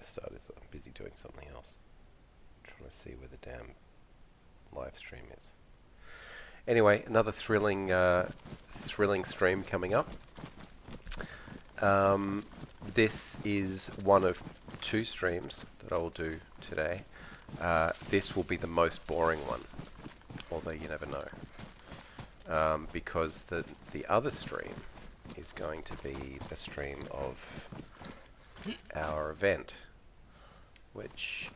restart is I'm busy doing something else. Trying to see where the damn live stream is. Anyway, another thrilling stream coming up. This is one of two streams that I will do today. This will be the most boring one, although you never know, because the other stream is going to be the stream of our event, which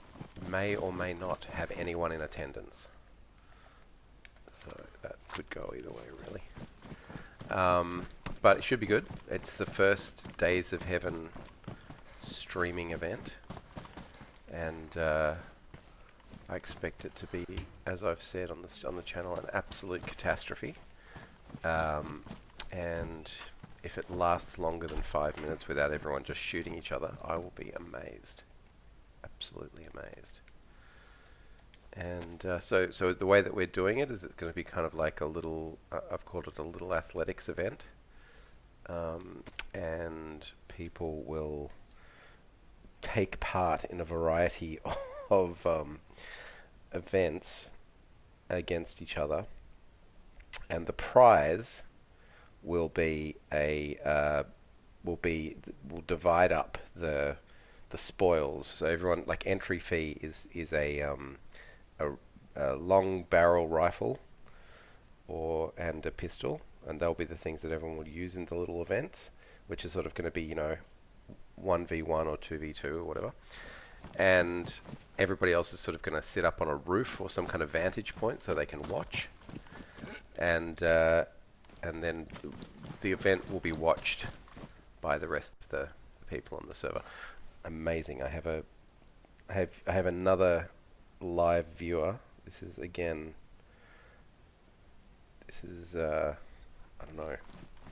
may or may not have anyone in attendance. So that could go either way, really. But it should be good. It's the first Dayz of Heaven streaming event, and I expect it to be, as I've said on the channel, an absolute catastrophe. And if it lasts longer than 5 minutes without everyone just shooting each other, I will be amazed, absolutely amazed. And so the way that we're doing it is it's going to be kind of like a little, I've called it a little athletics event, and people will take part in a variety of events against each other, and the prize will be will divide up the spoils. So everyone, like, entry fee is a long barrel rifle and a pistol, and they'll be the things that everyone will use in the little events, which is sort of going to be, you know, 1v1 or 2v2 or whatever. And everybody else is sort of going to sit up on a roof or some kind of vantage point so they can watch. And then the event will be watched by the rest of the people on the server. Amazing. I have another live viewer. This is I don't know.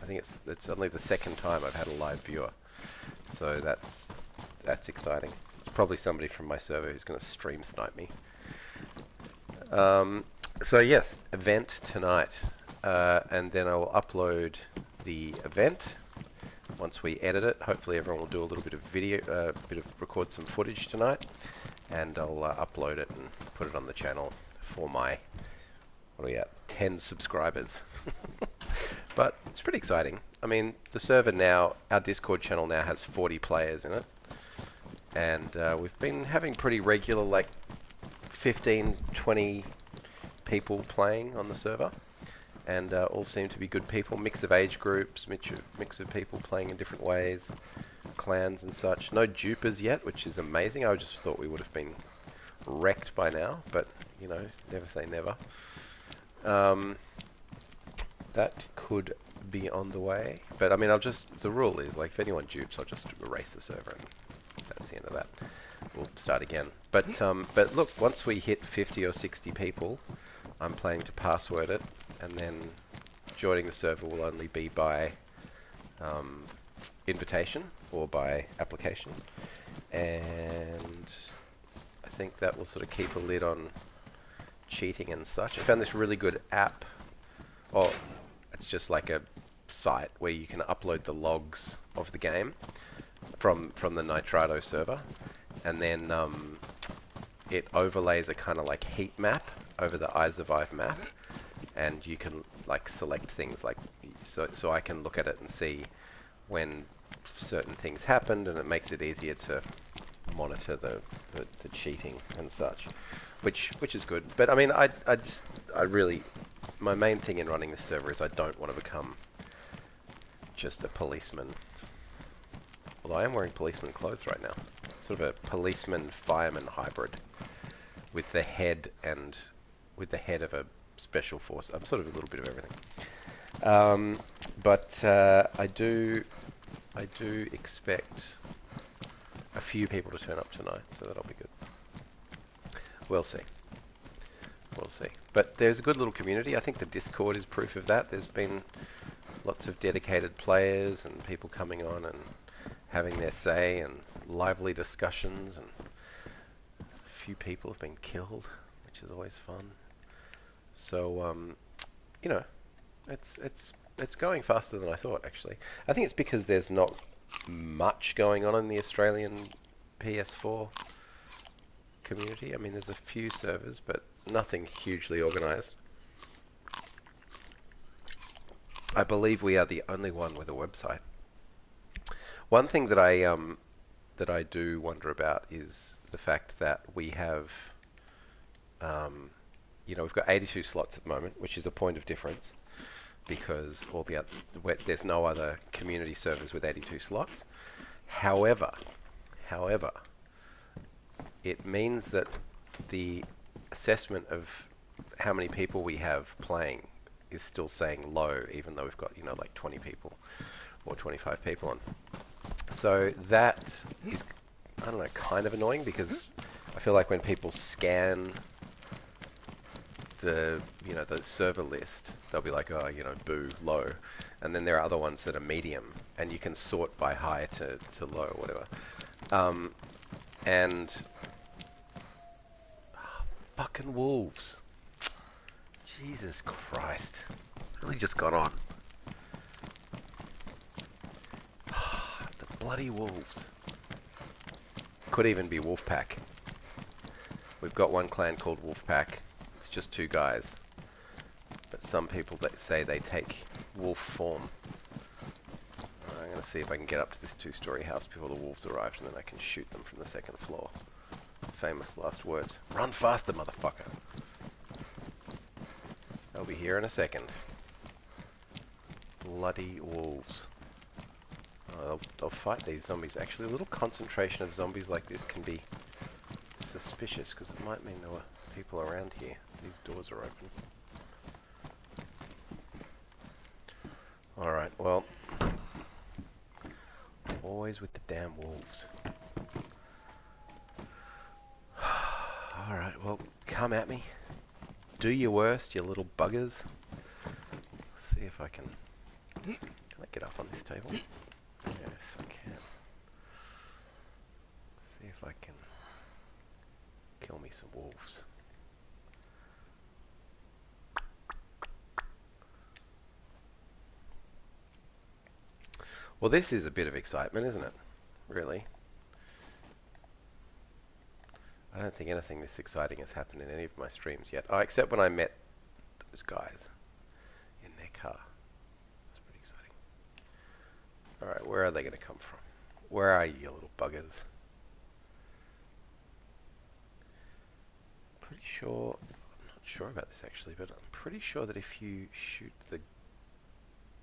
I think it's only the second time I've had a live viewer, so that's exciting. It's probably somebody from my server who's going to stream snipe me. So yes, event tonight, and then I will upload the event once we edit it. Hopefully everyone will do a little bit of video, record some footage tonight, and I'll upload it and put it on the channel for my, what are we at, 10 subscribers. But it's pretty exciting. I mean, the server now, our Discord channel now has 40 players in it, and we've been having pretty regular, like 15, 20 people playing on the server, and all seem to be good people. Mix of age groups, mix of people playing in different ways, clans and such. No dupers yet, which is amazing. I just thought we would have been wrecked by now, but you know, never say never. That could be on the way, but I mean, the rule is, like, if anyone dupes, I'll just erase the server, and that's the end of that. We'll start again. But look, once we hit 50 or 60 people, I'm planning to password it, and then joining the server will only be by invitation or by application, and I think that will sort of keep a lid on cheating and such. I found this really good app. Oh, it's just like a site where you can upload the logs of the game from the Nitrado server, and then it overlays a kind of like heat map over the Dayz of Heaven map, and you can like select things, like so I can look at it and see when certain things happened, and it makes it easier to monitor the cheating and such, which is good. But I mean, I really, my main thing in running this server is I don't want to become just a policeman. Although I am wearing policeman clothes right now, sort of a policeman fireman hybrid with the head of a special force. I'm sort of a little bit of everything. But I do expect a few people to turn up tonight, so that'll be good. We'll see. We'll see. But there's a good little community. I think the Discord is proof of that. There's been lots of dedicated players and people coming on and having their say, and lively discussions, and a few people have been killed, which is always fun. So you know, it's going faster than I thought, actually. I think it's because there's not much going on in the Australian PS4 community. I mean, there's a few servers, but nothing hugely organized. I believe we are the only one with a website. One thing that I do wonder about is the fact that we have, we've got 82 slots at the moment, which is a point of difference because there's no other community servers with 82 slots. However, it means that the assessment of how many people we have playing is still saying low, even though we've got, like 20 people or 25 people on. So that is, I don't know, kind of annoying because I feel like when people scan the server list, they'll be like, oh, boo, low. And then there are other ones that are medium, and you can sort by high to low or whatever. Fucking wolves. Jesus Christ. Really just got on. The bloody wolves. Could even be Wolfpack. We've got one clan called Wolfpack. It's just 2 guys. But some people that say they take wolf form. I'm going to see if I can get up to this 2-story house before the wolves arrive, and then I can shoot them from the 2nd floor. Famous last words. Run faster, motherfucker. They'll be here in a second. Bloody wolves. Oh, they'll fight these zombies. Actually, a little concentration of zombies like this can be suspicious, because it might mean there were people around here. These doors are open. Alright, well, always with the damn wolves. Alright, well, come at me. Do your worst, you little buggers. Let's see if I can... Can I get up on this table? Yes, I can. Let's see if I can kill me some wolves. Well, this is a bit of excitement, isn't it? Really. I don't think anything this exciting has happened in any of my streams yet. Oh, except when I met those guys in their car. That's pretty exciting. Alright, where are they going to come from? Where are you little buggers? Pretty sure... I'm not sure about this actually, but I'm pretty sure that if you shoot the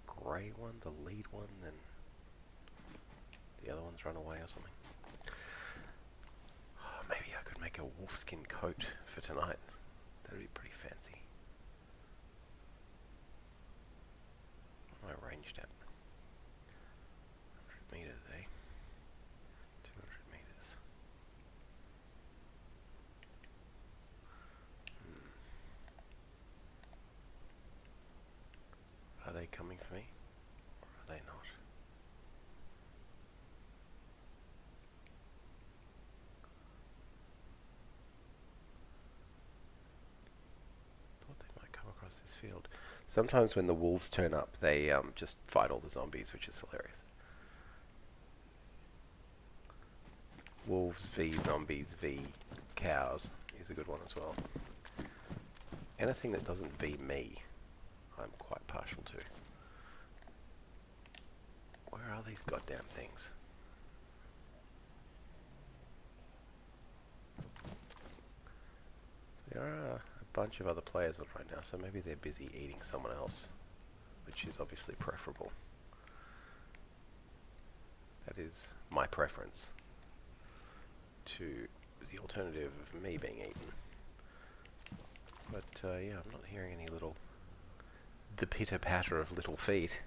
grey one, the lead one, then the other ones run away or something. Maybe I could make a wolfskin coat for tonight. That'd be pretty fancy. What am I ranged at? 100 meters, eh? 200 meters. Are they coming for me? Or are they not? Across this field. Sometimes when the wolves turn up, they just fight all the zombies, which is hilarious. Wolves v zombies v cows is a good one as well. Anything that doesn't v me, I'm quite partial to. Where are these goddamn things? There are bunch of other players on right now, so maybe they're busy eating someone else, which is obviously preferable. That is my preference to the alternative of me being eaten. But yeah, I'm not hearing any the pitter-patter of little feet.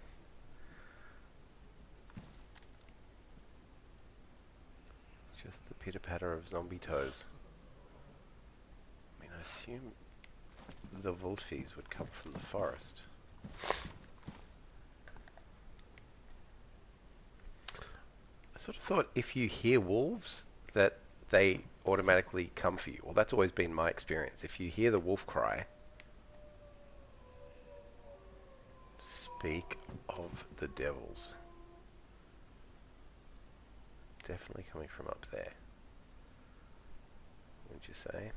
Just the pitter-patter of zombie toes. I mean, I assume the Voltfees would come from the forest. I sort of thought if you hear wolves that they automatically come for you. Well, that's always been my experience. If you hear the wolf cry, speak of the devils. Definitely coming from up there. would you say?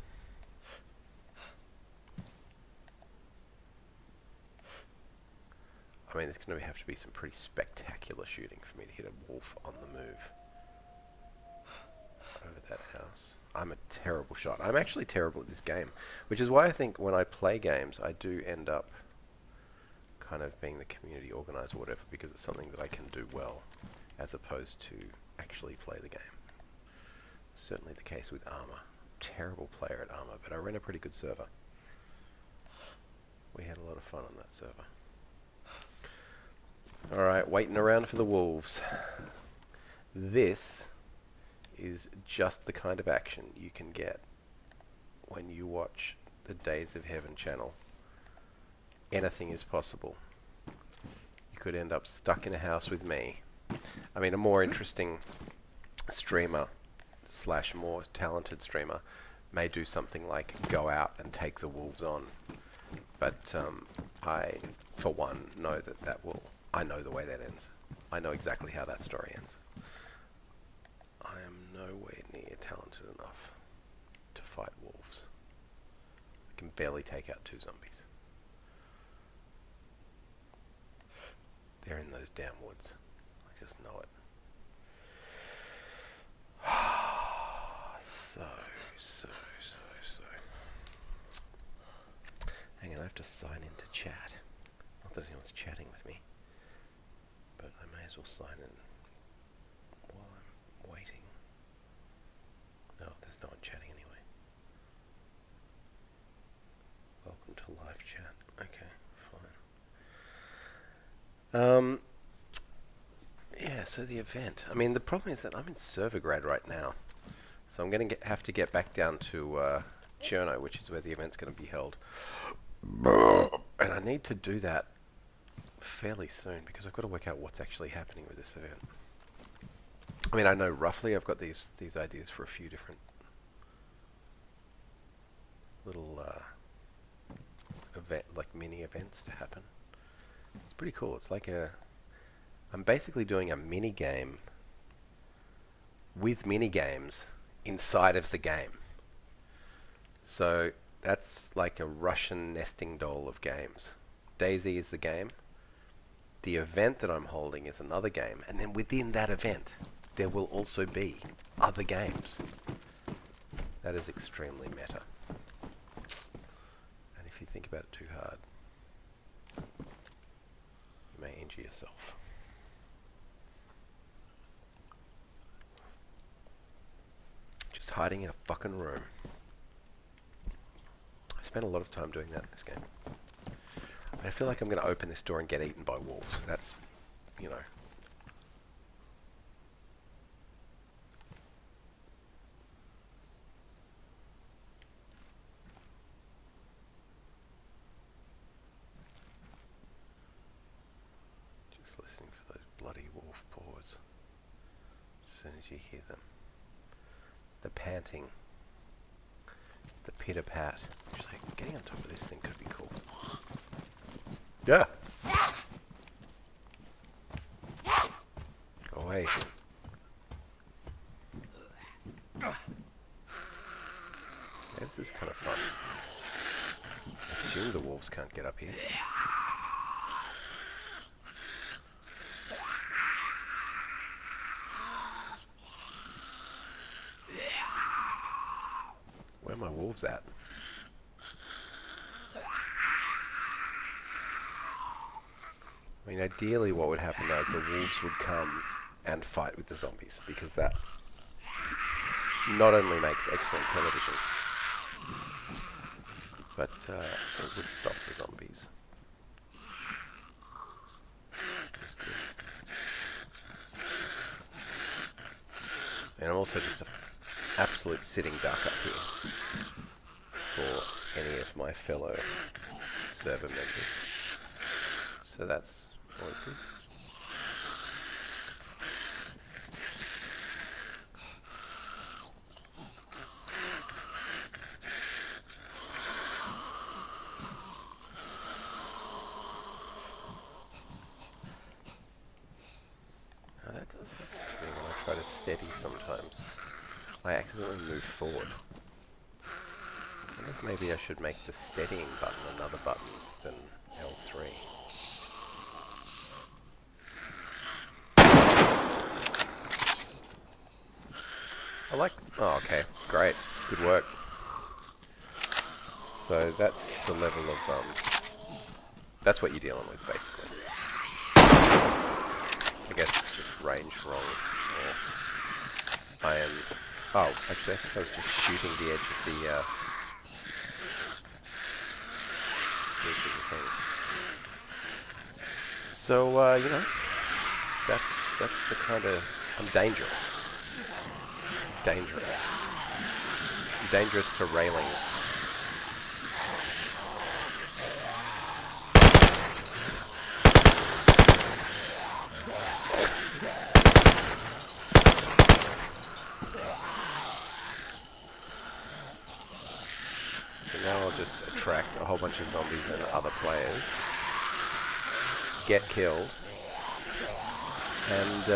I mean, there's going to have to be some pretty spectacular shooting for me to hit a wolf on the move over that house. I'm a terrible shot. I'm actually terrible at this game, which is why I think when I play games, I do end up kind of being the community organizer or whatever, because it's something that I can do well, as opposed to actually play the game. Certainly the case with Armour. Terrible player at Armour, but I ran a pretty good server. We had a lot of fun on that server. Alright, waiting around for the wolves. This is just the kind of action you can get when you watch the Dayz of Heaven channel. Anything is possible. You could end up stuck in a house with me. I mean, a more interesting streamer / more talented streamer may do something like go out and take the wolves on. But I, for one, know that will... I know the way that ends. I know exactly how that story ends. I am nowhere near talented enough to fight wolves. I can barely take out 2 zombies. They're in those damn woods. I just know it. So. Hang on, I have to sign into chat. Not that anyone's chatting with me, but I may as well sign in while I'm waiting. No, there's no one chatting anyway. Welcome to live chat. Okay, fine. Yeah, so the event. I mean, the problem is that I'm in Servergrad right now. So I'm going to have to get back down to Cherno, which is where the event's going to be held. And I need to do that fairly soon, because I've got to work out what's actually happening with this event. I mean, I know roughly I've got these ideas for a few different little mini events to happen. It's pretty cool. It's like I'm basically doing a mini game with mini games inside of the game. So that's like a Russian nesting doll of games. DayZ is the game. The event that I'm holding is another game, and then within that event there will also be other games. That is extremely meta. And if you think about it too hard, you may injure yourself. Just hiding in a fucking room. I spent a lot of time doing that in this game. I feel like I'm going to open this door and get eaten by wolves. That's, you know. Just listening for those bloody wolf paws. As soon as you hear them. The panting. The pitter-pat. Actually, getting on top of this thing could be cool. Yeah. Go away. Yeah, this is kind of fun. I assume the wolves can't get up here. Where are my wolves at? I mean, ideally what would happen now is the wolves would come and fight with the zombies, because that not only makes excellent television, but it would stop the zombies. And I'm also just an absolute sitting duck up here for any of my fellow server members. So that's always good. Now that does happen to me when I try to steady sometimes. I accidentally move forward. wonder if maybe I should make the steadying button another button than L3. I like... Oh, okay. Great. Good work. So that's the level of... that's what you're dealing with, basically. I guess it's just range wrong. Or I am... Oh, actually, I think I was just shooting the edge of the thing. So, you know, that's the kind of... I'm dangerous. Dangerous. I'm dangerous to railings. So now I'll just attract a whole bunch of zombies and other players, get killed, and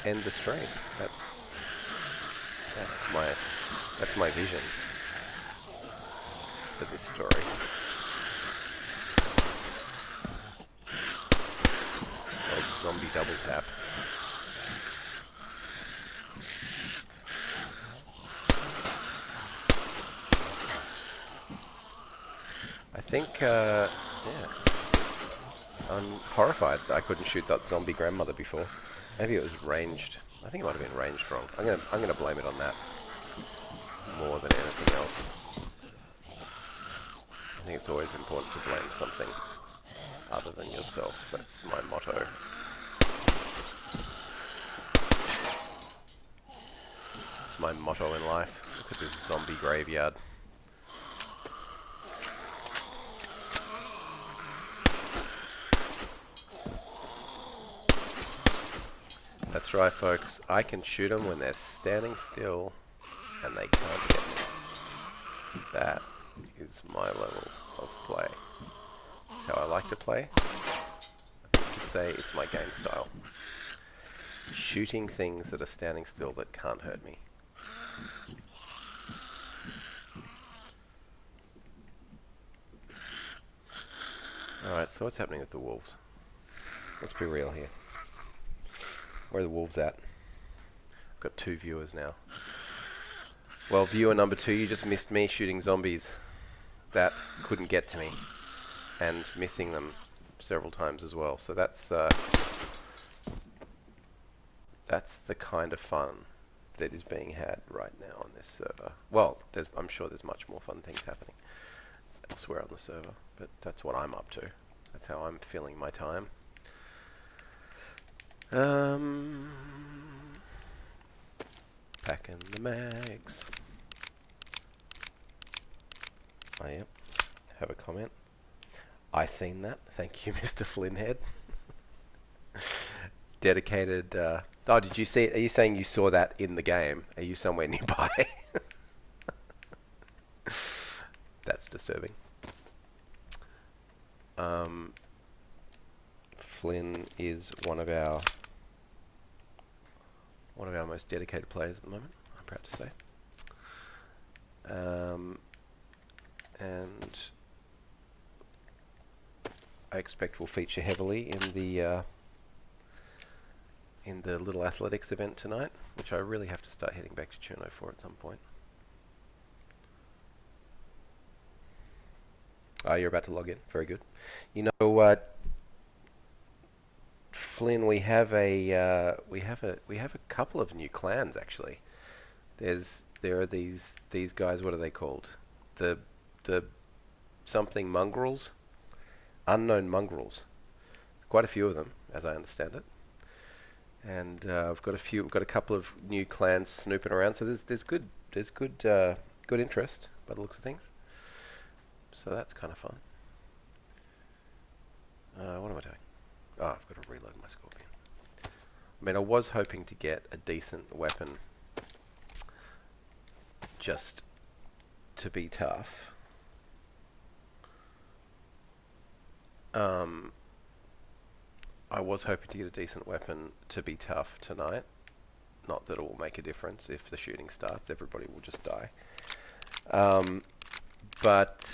end the stream. That's my vision for this story. Old zombie double tap. I think, yeah. I'm horrified that I couldn't shoot that zombie grandmother before. Maybe it was ranged. I think it might have been ranged wrong. I'm gonna blame it on that more than anything else. I think it's always important to blame something other than yourself. That's my motto. It's my motto in life. Look at this zombie graveyard. That's right, folks. I can shoot them when they're standing still and they can't get me. That is my level of play. That's how I like to play. I think you could say it's my game style. Shooting things that are standing still that can't hurt me. Alright, so what's happening with the wolves? Let's be real here. Where are the wolves at? I've got 2 viewers now. Well, viewer number 2, you just missed me shooting zombies that couldn't get to me. And missing them several times as well. So that's the kind of fun that is being had right now on this server. Well, I'm sure there's much more fun things happening elsewhere on the server, but that's what I'm up to. That's how I'm filling my time. Packing the mags. Oh, yep. Have a comment. I seen that. Thank you, Mr. Flynnhead. Dedicated. Oh, did you see? Are you saying you saw that in the game? Are you somewhere nearby? That's disturbing. Flynn is one of our most dedicated players at the moment, I'm proud to say. And I expect will feature heavily in the little athletics event tonight, which I really have to start heading back to Cherno for at some point. Oh, you're about to log in. Very good. You know what, Flynn? We have a couple of new clans actually. There are these guys. What are they called? The something mongrels, unknown mongrels. Quite a few of them, as I understand it. And I've got a couple of new clans snooping around. So there's good interest by the looks of things. So that's kind of fun. What am I doing? Oh, I've got to reload my Scorpion. I mean, I was hoping to get a decent weapon just to be tough. I was hoping to get a decent weapon to be tough tonight. Not that it will make a difference if the shooting starts. Everybody will just die. but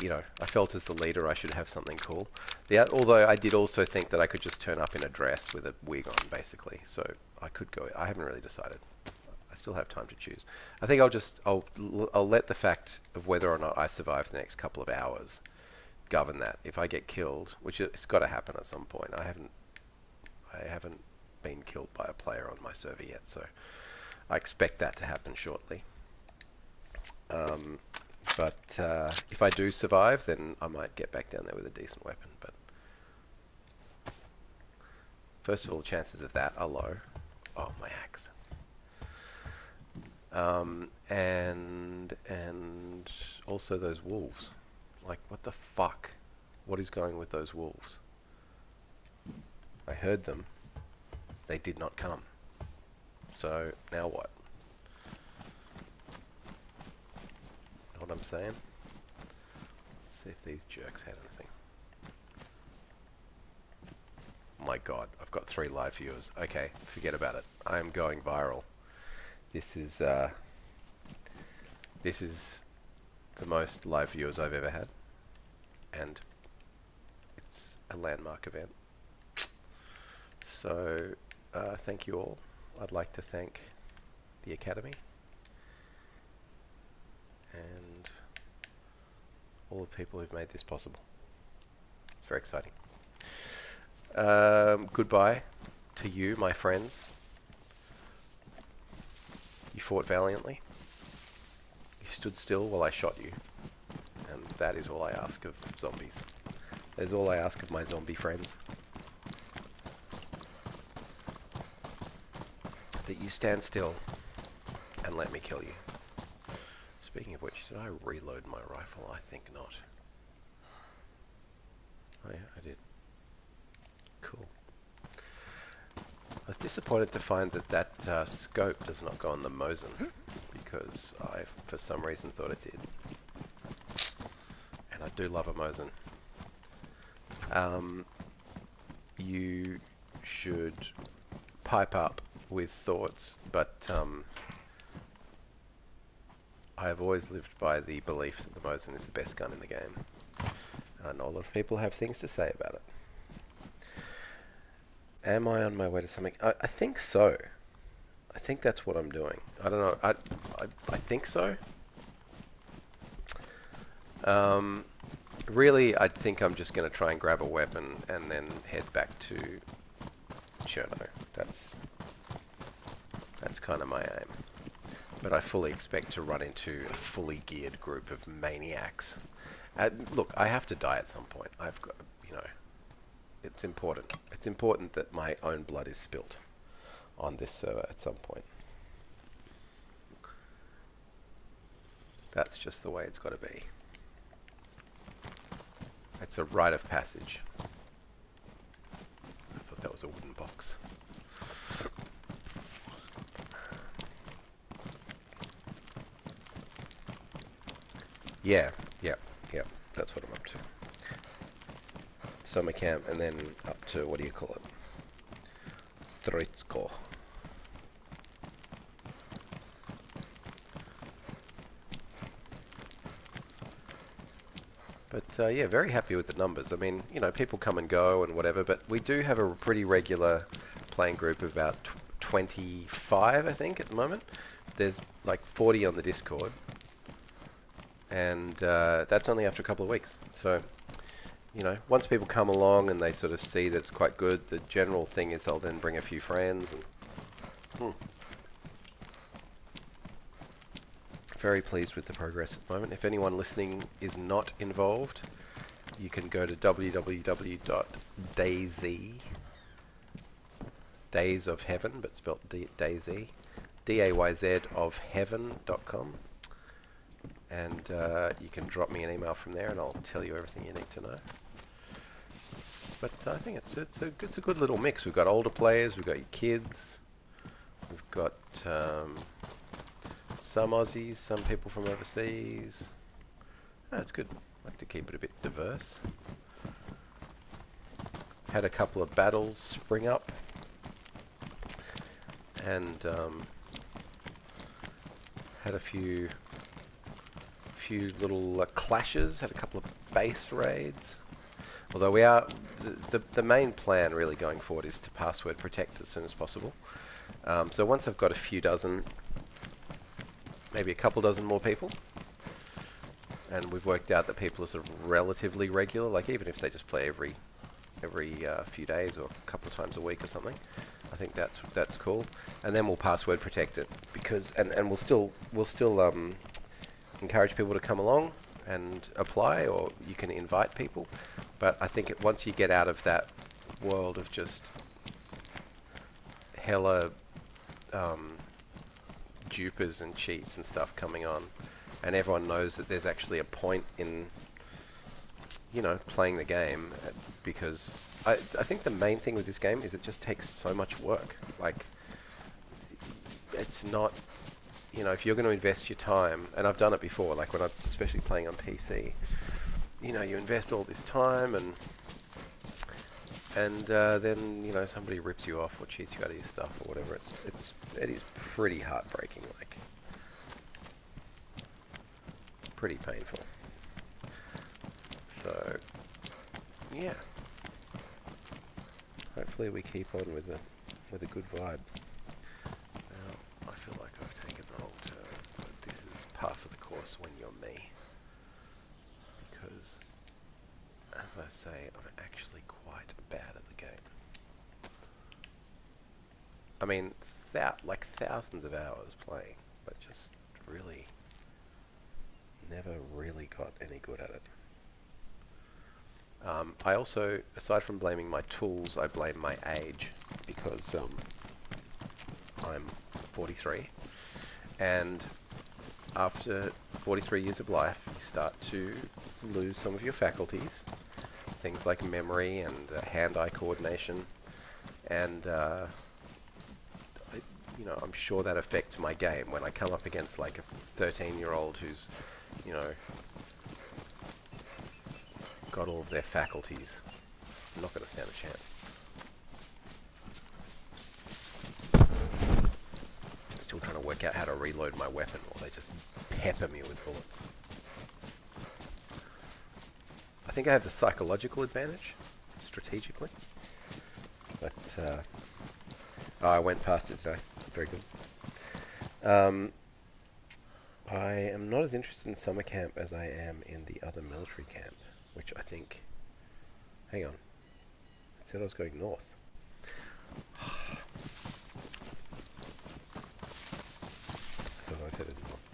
you know, I felt as the leader I should have something cool. Although I did also think that I could just turn up in a dress with a wig on, basically. So I could go. I haven't really decided. I still have time to choose. I think I'll let the fact of whether or not I survive the next couple of hours govern that. If I get killed, which it's got to happen at some point. I haven't been killed by a player on my server yet, so I expect that to happen shortly. But if I do survive, then I might get back down there with a decent weapon. But first of all, the chances of that are low. Oh, my axe. And also those wolves. Like, what the fuck? What is going with those wolves? I heard them. They did not come. So, now what? Know what I'm saying? Let's see if these jerks had anything. Oh my god, I've got 3 live viewers. Okay, forget about it. I am going viral. This is the most live viewers I've ever had. And it's a landmark event. So, thank you all. I'd like to thank the Academy and all the people who've made this possible. It's very exciting. Goodbye to you, my friends. You fought valiantly. You stood still while I shot you. And that is all I ask of zombies. That is all I ask of my zombie friends. That you stand still and let me kill you. Speaking of which, did I reload my rifle? I think not. Oh yeah, I did. Cool. I was disappointed to find that scope does not go on the Mosin, because I, for some reason, thought it did. And I do love a Mosin. You should pipe up with thoughts, but I have always lived by the belief that the Mosin is the best gun in the game. And I know a lot of people have things to say about it. Am I on my way to something? I think so. I think that's what I'm doing. I don't know. I think so. Really, I think I'm just going to try and grab a weapon and then head back to Cherno. That's kind of my aim. But I fully expect to run into a fully geared group of maniacs. Look, I have to die at some point. I've got, you know, it's important. It's important that my own blood is spilt on this server at some point. That's just the way it's got to be. It's a rite of passage. I thought that was a wooden box. Yeah, that's what I'm up to. Summer camp and then up to, what do you call it? Troitsko. But yeah, very happy with the numbers. I mean, you know, people come and go and whatever, but we do have a pretty regular playing group of about 25, I think, at the moment. There's like 40 on the Discord. And that's only after a couple of weeks. So, you know, once people come along and they sort of see that it's quite good, the general thing is they'll then bring a few friends. And, very pleased with the progress at the moment. If anyone listening is not involved, you can go to www.dayz, Dayz of Heaven, but spelled Dayz, D-A-Y-Z of Heaven.com. And you can drop me an email from there and I'll tell you everything you need to know. But I think it's a good little mix. We've got older players, we've got your kids, we've got some Aussies, some people from overseas. It's good. I like to keep it a bit diverse. Had a couple of battles spring up. And had a few few little clashes, had a couple of base raids. Although we are, the main plan really going forward is to password protect as soon as possible. So once I've got a few dozen, maybe a couple dozen more people, and we've worked out that people are sort of relatively regular, like even if they just play every few days or a couple of times a week or something, I think that's cool. And then we'll password protect it, because and we'll still encourage people to come along and apply, or you can invite people. But I think once you get out of that world of just hella dupers and cheats and stuff coming on, and everyone knows that there's actually a point in, you know, playing the game, because I think the main thing with this game is it just takes so much work. Like, it's not, you know, if you're going to invest your time, and I've done it before, like when I'm especially playing on PC, you know, you invest all this time and then, you know, somebody rips you off or cheats you out of your stuff or whatever. It is pretty heartbreaking, like pretty painful. So yeah, hopefully we keep on with a good vibe. Now I feel like I've taken the wrong turn, but this is par for the course when you're me, because as I say, I'm actually quite bad at the game. I mean, like thousands of hours playing, but just really never really got any good at it. I also, aside from blaming my tools, I blame my age, because I'm 43, and after 43 years of life, you start to lose some of your faculties, things like memory and hand-eye coordination, and you know, I'm sure that affects my game when I come up against like a 13-year-old who's, you know, got all of their faculties. I'm not going to stand a chance. Still trying to work out how to reload my weapon while they just pepper me with bullets. I think I have the psychological advantage, strategically. But, oh, I went past it today. Very good. I am not as interested in summer camp as I am in the other military camp, which I think... Hang on. It said I was going north. I thought I was headed north.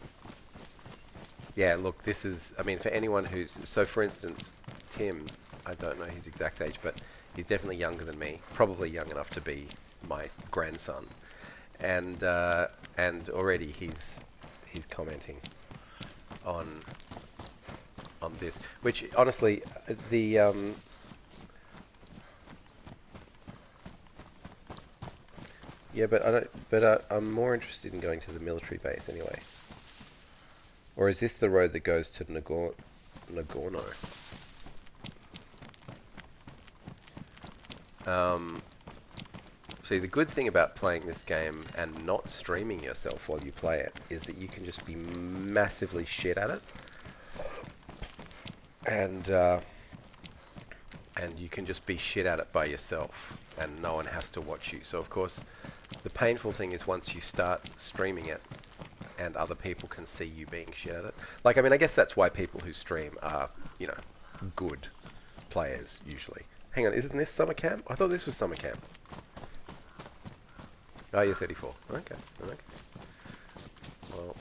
Yeah, look, this is... I mean, for anyone who's... So, for instance, Tim, I don't know his exact age, but he's definitely younger than me. Probably young enough to be my grandson. And already he's commenting on this, which honestly the yeah, but I don't. But I'm more interested in going to the military base anyway. Or is this the road that goes to Nagorno? See, the good thing about playing this game and not streaming yourself while you play it is that you can just be massively shit at it, and you can just be shit at it by yourself, and no one has to watch you. So of course, the painful thing is once you start streaming it, and other people can see you being shit at it. Like, I mean, I guess that's why people who stream are, you know, good players usually. Hang on, isn't this summer camp? I thought this was summer camp. Oh, yes, 84. Okay, okay. Well,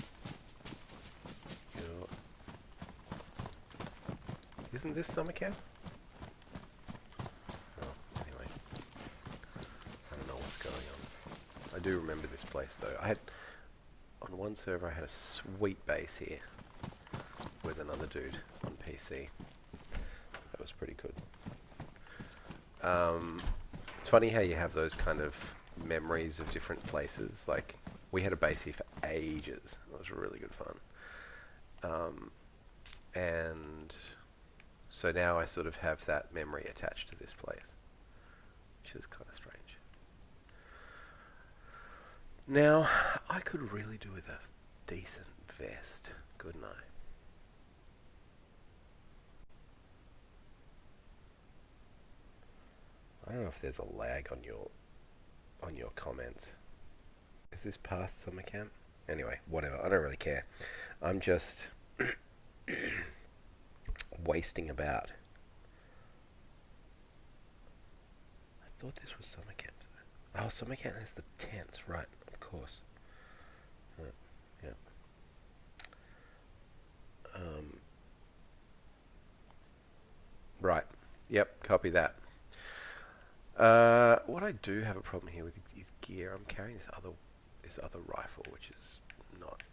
you know, isn't this summer camp? Oh, anyway. I don't know what's going on. I do remember this place, though. On one server, I had a sweet base here with another dude on PC. That was pretty good. It's funny how you have those kind of memories of different places. Like, we had a base here for ages. It was really good fun. And so now I sort of have that memory attached to this place, which is kind of strange. Now, I could really do with a decent vest, couldn't I? I don't know if there's a lag on your comments. Is this past summer camp? Anyway, whatever. I don't really care. I'm just wasting about. I thought this was summer camp. Oh, summer camp has the tents, right? Of course. Yeah. Right. Yep. Copy that. What I do have a problem here with is gear. I'm carrying this other rifle, which is not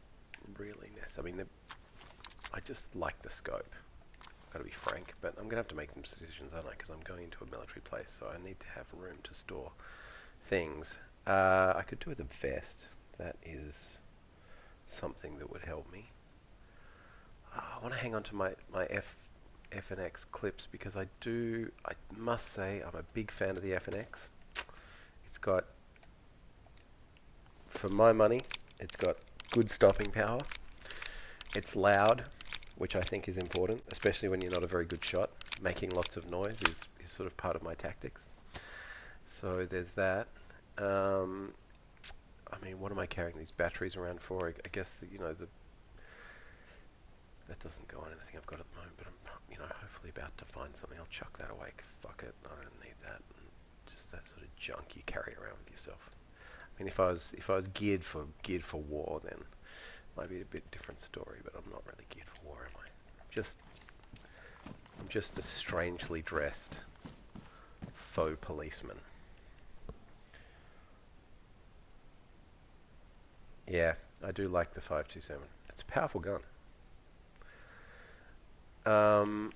really necessary. I mean, I just like the scope. Gotta be frank, but I'm gonna have to make some decisions, aren't I? Because I'm going into a military place, so I need to have room to store things. I could do with a vest. That is something that would help me. I want to hang on to my F and X clips because I must say I'm a big fan of the F and X. It's got, for my money, it's got good stopping power. It's loud, which I think is important, especially when you're not a very good shot. Making lots of noise is sort of part of my tactics. So there's that. I mean, what am I carrying these batteries around for? I guess that, that doesn't go on anything I've got at the moment, but I'm, hopefully about to find something. I'll chuck that away. Fuck it, I don't need that. Just that sort of junk you carry around with yourself. I mean, if I was geared for war, then it might be a bit different story. But I'm not really geared for war, am I? I'm just a strangely dressed faux policeman. Yeah, I do like the 5.27. It's a powerful gun. And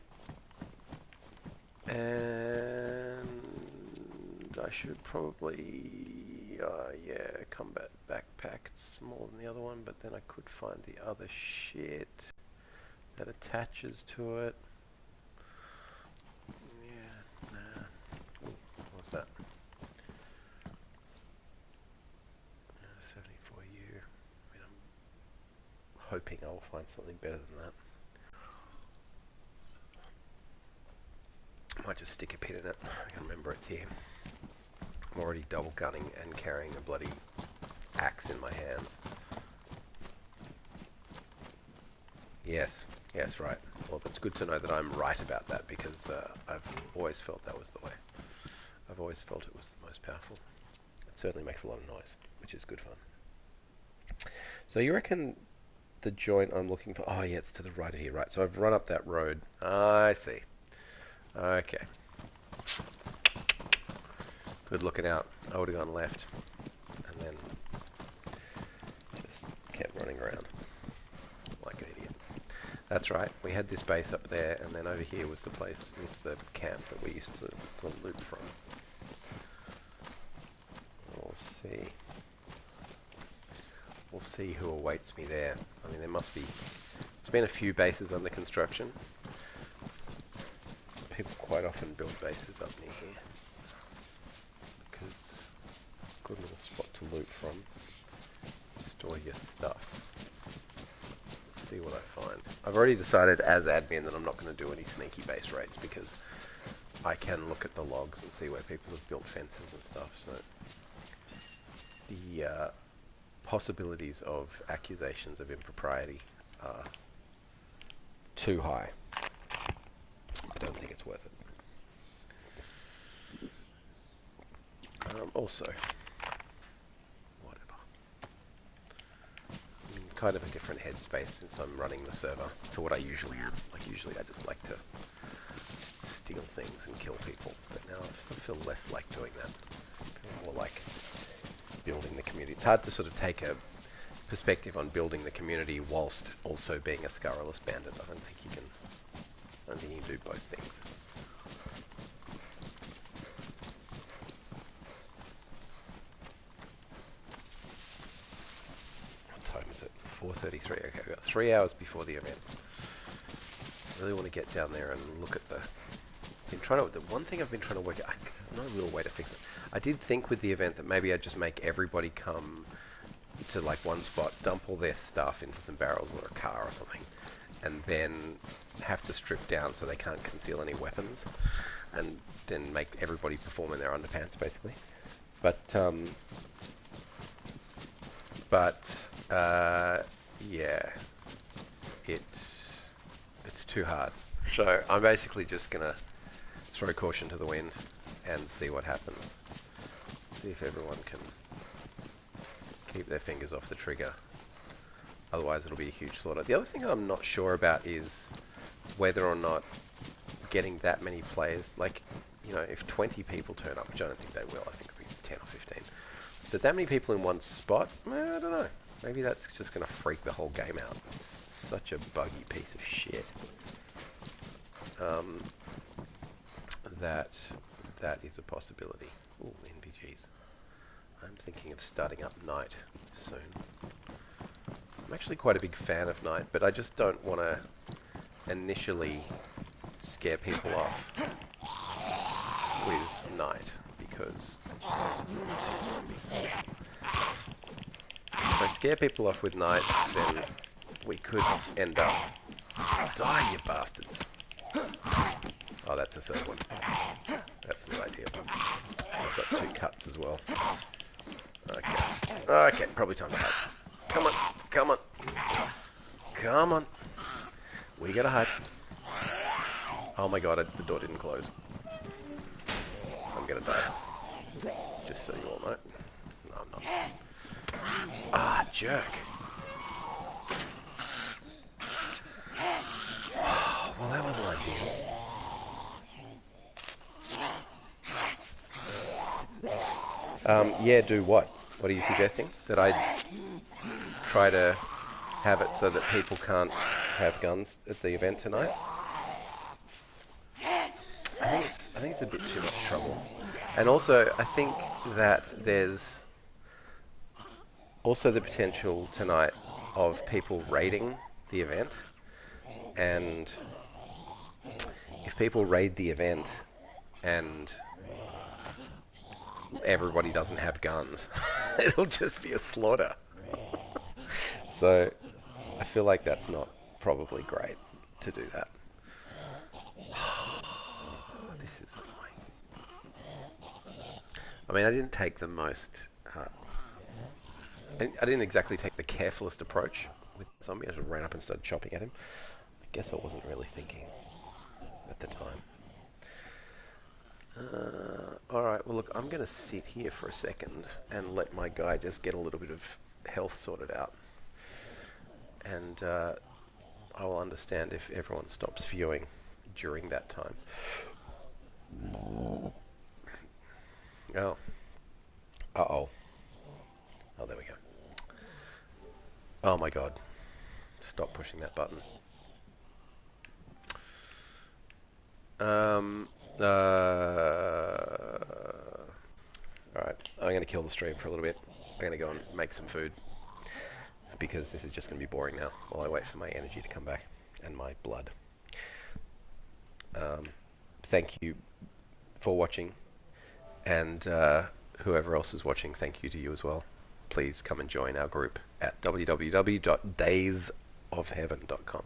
I should probably, yeah, combat backpack. It's smaller than the other one, but then I could find the other shit that attaches to it. Yeah, nah. What's that? 74U. I mean, I'm hoping I will find something better than that. I might just stick a pin in it. I can remember it's here. I'm already double gunning and carrying a bloody axe in my hands. Yes, right. Well, it's good to know that I'm right about that because I've always felt that was the way. I've always felt it was the most powerful. It certainly makes a lot of noise, which is good fun. So you reckon the joint I'm looking for... Oh, yeah, it's to the right of here, right. So I've run up that road. I see. Okay. Good looking out. I would have gone left. And then just kept running around like an idiot. That's right. We had this base up there, and then over here was the place, was the camp that we used to loot from. We'll see. We'll see who awaits me there. I mean, there must be... There's been a few bases under construction. People quite often build bases up near here because good little spot to loot from. Store your stuff. See what I find. I've already decided as admin that I'm not going to do any sneaky base raids because I can look at the logs and see where people have built fences and stuff. So the possibilities of accusations of impropriety are too high. I don't think it's worth it. Also, whatever. I'm in kind of a different headspace since I'm running the server to what I usually am. Like usually I just like to steal things and kill people, but now I feel less like doing that. I feel more like building the community. It's hard to sort of take a perspective on building the community whilst also being a scurrilous bandit. I don't think you can do both things. What time is it? 4:33. Okay, we've got 3 hours before the event. I really want to get down there and look at the one thing I've been trying to work out, there's no real way to fix it. I did think with the event that maybe I'd just make everybody come to like one spot, dump all their stuff into some barrels or a car or something, and then have to strip down so they can't conceal any weapons, and then make everybody perform in their underpants, basically. But yeah, it's too hard. So I'm basically just gonna throw caution to the wind and see what happens. See if everyone can keep their fingers off the trigger. Otherwise it'll be a huge slaughter. The other thing I'm not sure about is whether or not getting that many players, like, you know, if 20 people turn up, which I don't think they will, I think it'll be 10 or 15. But that many people in one spot, I don't know. Maybe that's just going to freak the whole game out. It's such a buggy piece of shit. That is a possibility. Ooh, NPGs. I'm thinking of starting up Night soon. I'm actually quite a big fan of Night, but I just don't want to initially scare people off with Night, because if I scare people off with Night, then we could end up... Die, you bastards! Oh, that's a third one. That's no idea. I've got 2 cuts as well. Okay. Okay, probably time to hide. Come on, come on. Come on. We gotta hide. Oh my god, the door didn't close. I'm gonna die. Just so you all know. No, I'm not. Ah, jerk. Well, that wasn't ideal. Yeah, do what? What are you suggesting? That I try to have it so that people can't have guns at the event tonight? I think it's a bit too much trouble. And also, I think that there's also the potential tonight of people raiding the event. And if people raid the event and everybody doesn't have guns, it'll just be a slaughter. So I feel like that's not probably great to do that. This is annoying. I mean, I didn't take the most... I didn't exactly take the carefulest approach with the zombie. I just ran up and started chopping at him. I guess I wasn't really thinking at the time. Alright, well look, I'm going to sit here for a second and let my guy just get a little bit of health sorted out. And I will understand if everyone stops viewing during that time. Oh. Uh-oh. Oh, there we go. Oh my god. Stop pushing that button. Alright, I'm going to kill the stream for a little bit. I'm going to go and make some food, because this is just going to be boring now while I wait for my energy to come back and my blood. Thank you for watching, and whoever else is watching, thank you to you as well. Please come and join our group at www.dayzofheaven.com.